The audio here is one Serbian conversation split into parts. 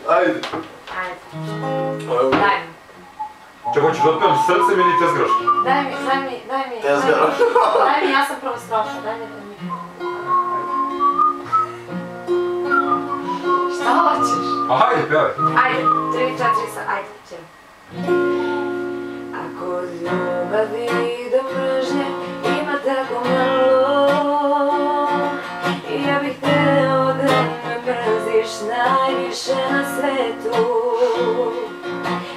Ajde. Ajde. Daj mi. Čekaj, hoćeš da otpevam srcem ili tezgaroški? Daj mi. Tezgaroški. Daj mi, ja sam prvo strašna, daj mi. Šta hoćeš? A hajde, pevaj. Ajde, 3, 4, ajde, ćemo. Ako od ljubavi do mržnje ima tako malo, ja bih hteo da me mrziš najviše na svetu,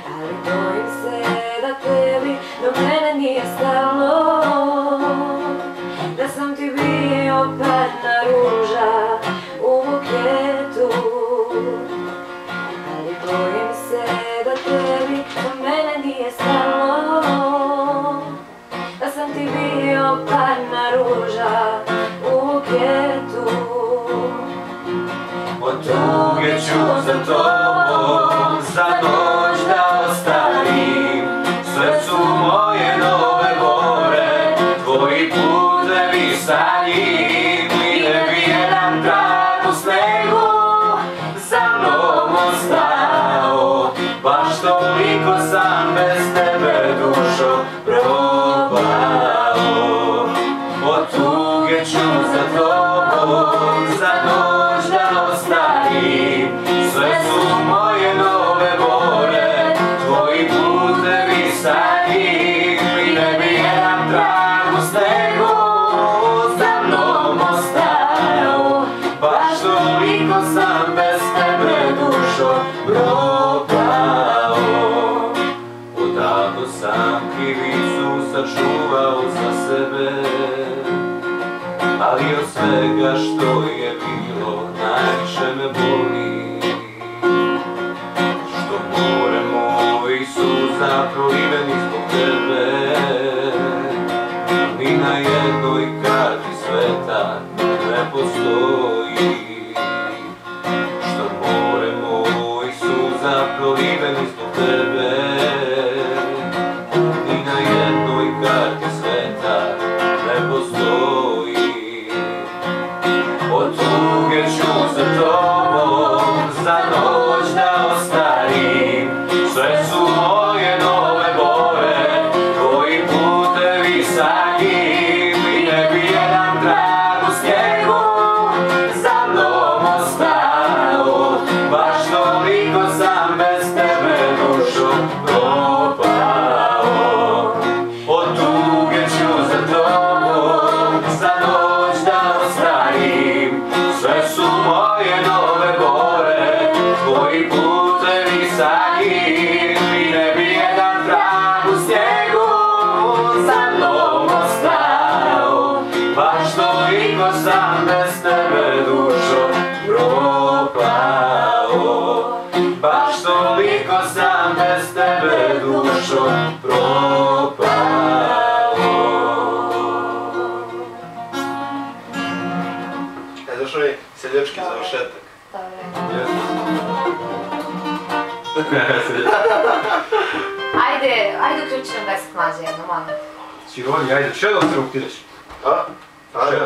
ali bojim se da tebi do mene nije stalo, da sam ti bio parna ruža u buketu, ali bojim se da tebi do mene nije stalo, da sam ti bio parna ruža u buketu. Od tuge ću za tobom za noć da ostavim, srcu moje nove bore, tvoji putevi sa njim, i ne bi jedan trag u snegu za mnom ostao, baš toliko sam bez tebe dušo propao. Od tuge ću za tobom za noć da ostavim, sve su moje nove bore, tvoji putevi sa njim, i ne bi jedan trag u snegu za mnom ostao, baš toliko sam bez tebe dušo propao. Odavno sam krivicu sačuvao za sebe, ali od svega što je bilo najviše me boli, što more mojih suza proliveni zbog tebe, ni na jednoj karti sveta ne postoji, što more mojih suza proliveni zbog tebe, ni na jednoj karti sveta ne postoji. Od tuge ću za tobom za noć da ostavim, sve su moje nove bore, tvoji putevi sa njim, i ne bi jedan trag u snijegu za mnom ostao, baš toliko sam bez tebe dušo propao. Od tuge ću za tobom za noć da ostavim, sve su moje nove bore, tvoji putevi sa njim, i ne bi jedan trag u snijegu za mnom ostao, baš toliko sam bez tebe dušo propao, baš toliko sam bez tebe dušo propao. Došao je seljački završetak. Ajde uključi nam 10 mlađe jedno, molim. Čironi, ajde, še da se ruk ti reći? A? Ajde.